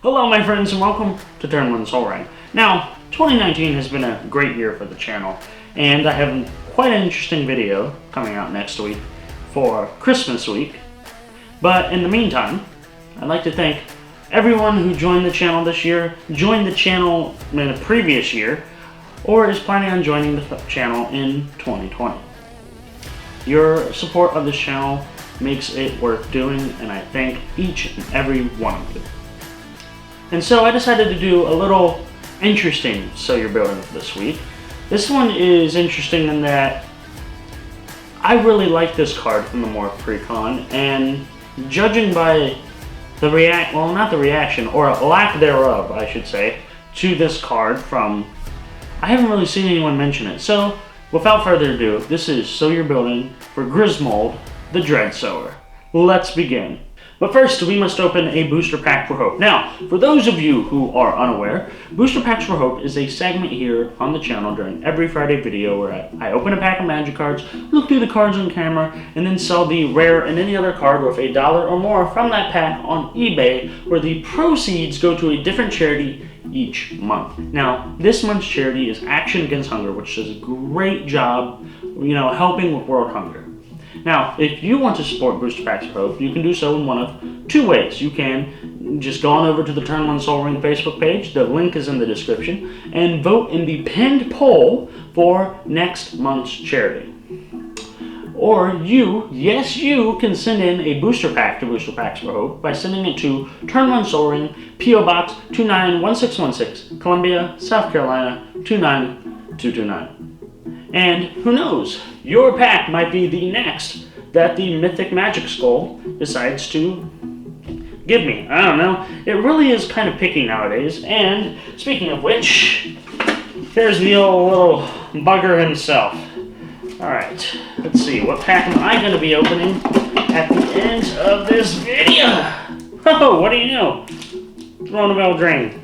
Hello my friends and welcome to Turn 1 Soul Ring. Now, 2019 has been a great year for the channel, and I have quite an interesting video coming out next week for Christmas week. But in the meantime, I'd like to thank everyone who joined the channel this year, joined the channel in the previous year, or is planning on joining the channel in 2020. Your support of this channel makes it worth doing, and I thank each and every one of you. And so I decided to do a little interesting So You're Building this week. This one is interesting in that I really like this card from the Morph Precon, and judging by the reaction, or lack thereof, I should say, to this card from, I haven't really seen anyone mention it. So, without further ado, this is So You're Building for Grismold, the Dreadsower. Let's begin. But first, we must open a Booster Pack for Hope. Now, for those of you who are unaware, Booster Packs for Hope is a segment here on the channel during every Friday video where I open a pack of Magic cards, look through the cards on camera, and then sell the rare and any other card worth $1 or more from that pack on eBay, where the proceeds go to a different charity each month. Now, this month's charity is Action Against Hunger, which does a great job, helping with world hunger. Now, if you want to support Booster Packs for Hope, you can do so in one of two ways. You can just go on over to the Turn 1 Soul Ring Facebook page, the link is in the description, and vote in the pinned poll for next month's charity. Or you, yes you, can send in a booster pack to Booster Packs for Hope by sending it to Turn 1 Soul Ring, P.O. Box 291616, Columbia, South Carolina 29229. And who knows, your pack might be the next that the Mythic Magic Skull decides to give me. I don't know. It really is kind of picky nowadays. And speaking of which, here's the old little bugger himself. Alright, let's see. What pack am I going to be opening at the end of this video? Oh, what do you know? Throne of Eldraine.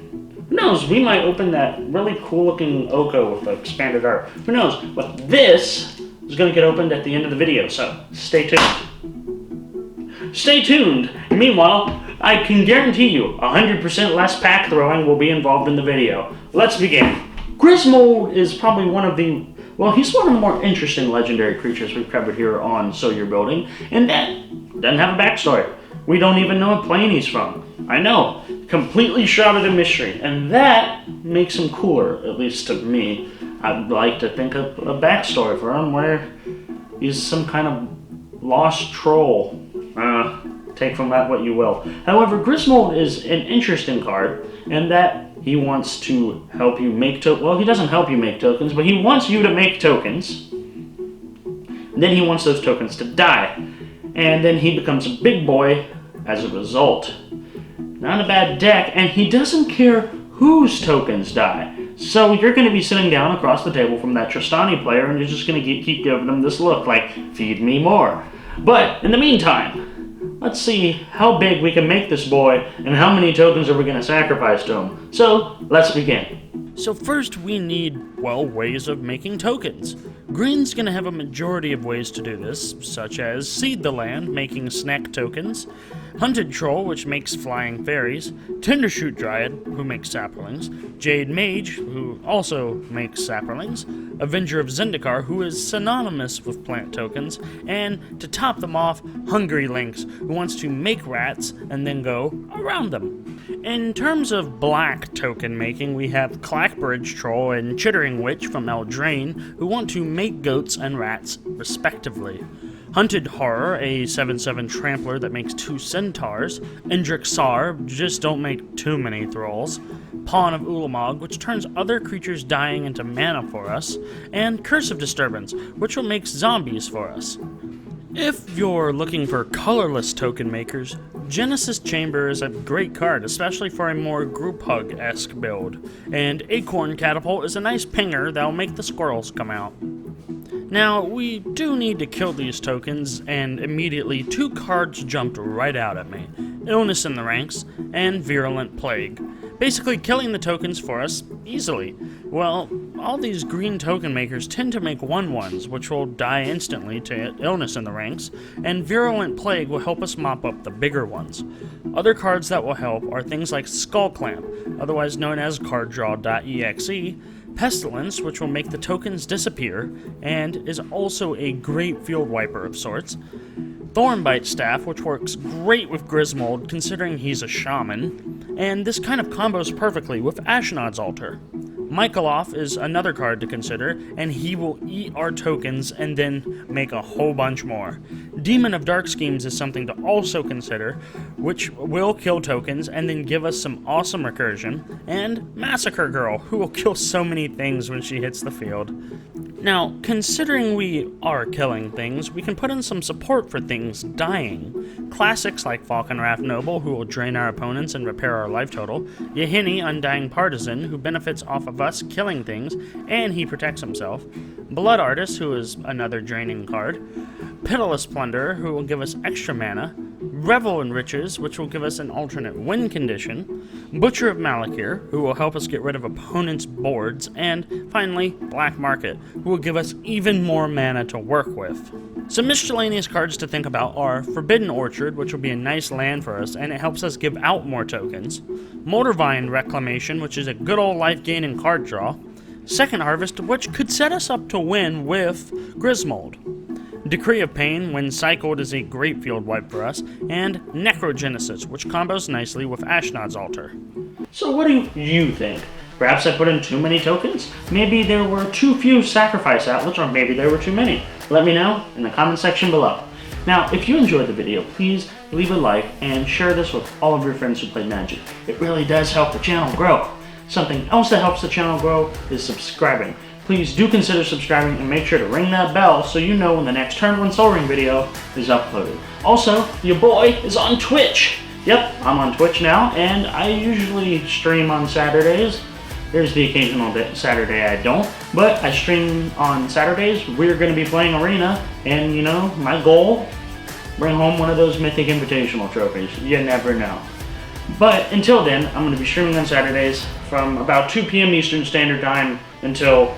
Who knows, we might open that really cool looking Oko with the expanded art. Who knows, but this is going to get opened at the end of the video, so stay tuned. Stay tuned! Meanwhile, I can guarantee you 100% less pack throwing will be involved in the video. Let's begin. Grismold is probably one of the, he's one of the more interesting legendary creatures we've covered here on So You're Building, and that doesn't have a backstory. We don't even know what plane he's from. I know, completely shrouded in mystery, and that makes him cooler, at least to me. I'd like to think of a backstory for him where he's some kind of lost troll. Take from that what you will. However, Grismold is an interesting card in that he wants to help you make tokens. He doesn't help you make tokens, but he wants you to make tokens. Then he wants those tokens to die. And then he becomes a big boy as a result. Not a bad deck, and he doesn't care whose tokens die. So you're going to be sitting down across the table from that Tristani player, and you're just going to keep giving them this look like, feed me more. But in the meantime, let's see how big we can make this boy, and how many tokens are we going to sacrifice to him. So let's begin. So first we need, ways of making tokens. Green's gonna have a majority of ways to do this, such as Seed the Land, making snack tokens, Hunted Troll, which makes flying fairies, Tendershoot Dryad, who makes saplings, Jade Mage, who also makes saplings, Avenger of Zendikar, who is synonymous with plant tokens, and to top them off, Hungry Lynx, who wants to make rats and then go around them. In terms of black token making, we have Clackbridge Troll and Chittering Witch from Eldraine, who want to make goats and rats, respectively. Hunted Horror, a 7/7 trampler that makes 2 centaurs. Indrik Sar, just don't make too many thralls. Pawn of Ulamog, which turns other creatures dying into mana for us. And Curse of Disturbance, which will make zombies for us. If you're looking for colorless token makers, Genesis Chamber is a great card, especially for a more group hug-esque build. And Acorn Catapult is a nice pinger that'll make the squirrels come out. Now, we do need to kill these tokens, and immediately 2 cards jumped right out at me. Illness in the Ranks, and Virulent Plague. Basically killing the tokens for us easily. Well, all these green token makers tend to make 1/1s, which will die instantly to Illness in the Ranks, and Virulent Plague will help us mop up the bigger ones. Other cards that will help are things like Skull Clamp, otherwise known as carddraw.exe, Pestilence, which will make the tokens disappear, and is also a great field wiper of sorts, Thornbite Staff, which works great with Grismold considering he's a shaman, and this kind of combos perfectly with Ashnod's Altar. Michaeloff is another card to consider, and he will eat our tokens and then make a whole bunch more. Demon of Dark Schemes is something to also consider, which will kill tokens and then give us some awesome recursion, and Massacre Girl, who will kill so many things when she hits the field. Now, considering we are killing things, we can put in some support for things dying. Classics like Falconrath Noble, who will drain our opponents and repair our life total, Yahini, Undying Partisan, who benefits off of us killing things, and he protects himself, Blood Artist, who is another draining card, Pitiless Plunderer, who will give us extra mana, Revel in Riches, which will give us an alternate win condition, Butcher of Malakir, who will help us get rid of opponents' boards, and finally, Black Market, who will give us even more mana to work with. Some miscellaneous cards to think about are Forbidden Orchard, which will be a nice land for us, and it helps us give out more tokens, Moldervine Reclamation, which is a good old life gain and card draw, Second Harvest, which could set us up to win with Grismold, Decree of Pain, when cycled, is a great field wipe for us, and Necrogenesis, which combos nicely with Ashnod's Altar. So what do you think? Perhaps I put in too many tokens? Maybe there were too few sacrifice outlets, or maybe there were too many. Let me know in the comment section below. Now, if you enjoyed the video, please leave a like and share this with all of your friends who play Magic. It really does help the channel grow. Something else that helps the channel grow is subscribing. Please do consider subscribing and make sure to ring that bell so you know when the next Turn 1 Sol Ring video is uploaded. Also, your boy is on Twitch. Yep, I'm on Twitch now, and I usually stream on Saturdays. There's the occasional Saturday I don't, but I stream on Saturdays. We're going to be playing Arena, and you know, my goal, bring home one of those Mythic Invitational trophies. You never know. But until then, I'm going to be streaming on Saturdays from about 2 p.m. Eastern Standard Time until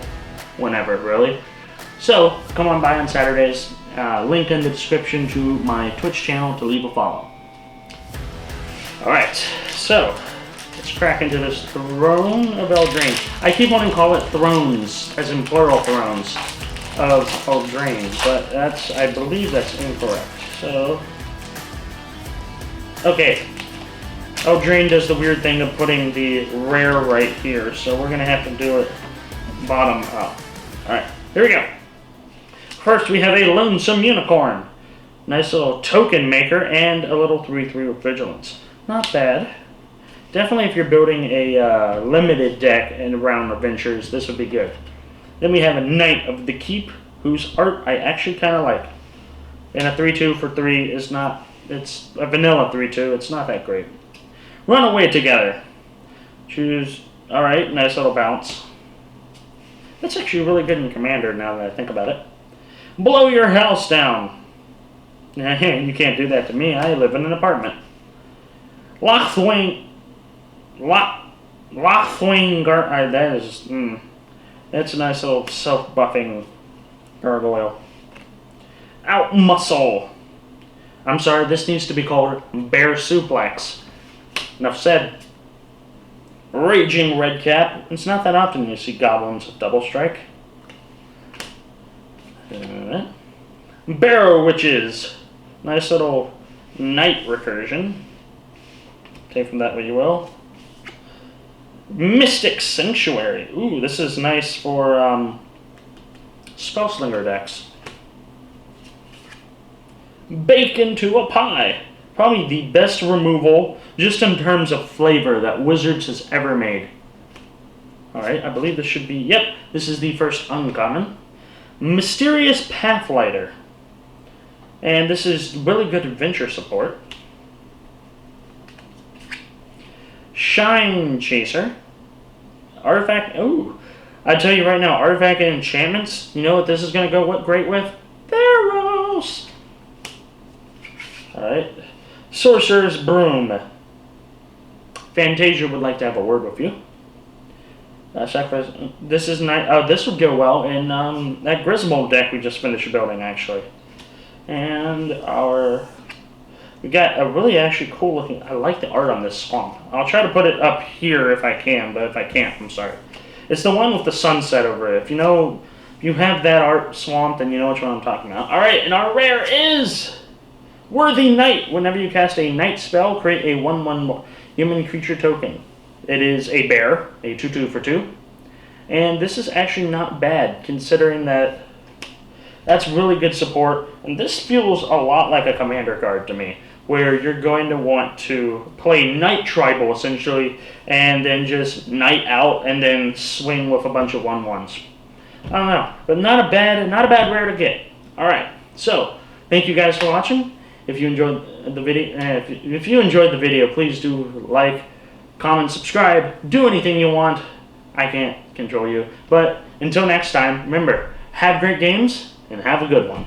whenever, really. So, come on by on Saturdays. Link in the description to my Twitch channel to leave a follow. Alright, so, let's crack into this Throne of Eldraine. I keep wanting to call it Thrones, as in plural thrones, of Eldraine, but that's, I believe that's incorrect. So, okay. Eldraine does the weird thing of putting the rare right here, so we're going to have to do it bottom up. Alright, here we go. First, we have a Lonesome Unicorn. Nice little token maker and a little 3/3 with Vigilance. Not bad. Definitely if you're building a limited deck and around adventures, this would be good. Then we have a Knight of the Keep, whose art I actually kind of like. And a 3/2 for 3 is not, it's a vanilla 3/2, it's not that great. Run Away Together. Choose, alright, nice little bounce. That's actually really good in Commander now that I think about it. Blow Your House Down. You can't do that to me, I live in an apartment. Lochthwain that's a nice little self-buffing gargoyle. Outmuscle. I'm sorry, this needs to be called Bear Suplex. Enough said. Raging Redcap. It's not that often you see goblins with double strike. Barrow Witches. Nice little night recursion. Take from that what you will. Mystic Sanctuary. Ooh, this is nice for Spellslinger decks. Bake into a Pie. Probably the best removal, just in terms of flavor, that Wizards has ever made. Alright, I believe this should be, yep, this is the first uncommon. Mysterious Pathlighter. And this is really good adventure support. Shine Chaser. Artifact, ooh. I tell you right now, Artifact and Enchantments, you know what this is going to go great with? Theros! Alright. Sorcerer's Broom. Fantasia would like to have a word with you. Sacrifice. This is nice. Oh, this would go well in that Grismold deck we just finished building, actually. And our We got a really actually cool looking, I like the art on this swamp. I'll try to put it up here if I can, but if I can't, I'm sorry. It's the one with the sunset over it. If you have that art swamp, then you know which one I'm talking about. Alright, and our rare is Worthy Knight. Whenever you cast a night spell, create a 1/1 human creature token. It is a bear, a 2/2 for 2. And this is actually not bad, considering that that's really good support. And this feels a lot like a commander card to me, where you're going to want to play Night Tribal, essentially, and then just Night out, and then swing with a bunch of 1/1s. I don't know, but not a bad rare to get. Alright, so, thank you guys for watching. If you enjoyed the video, if you enjoyed the video, please do like, comment, subscribe, do anything you want. I can't control you. But until next time, remember, have great games and have a good one.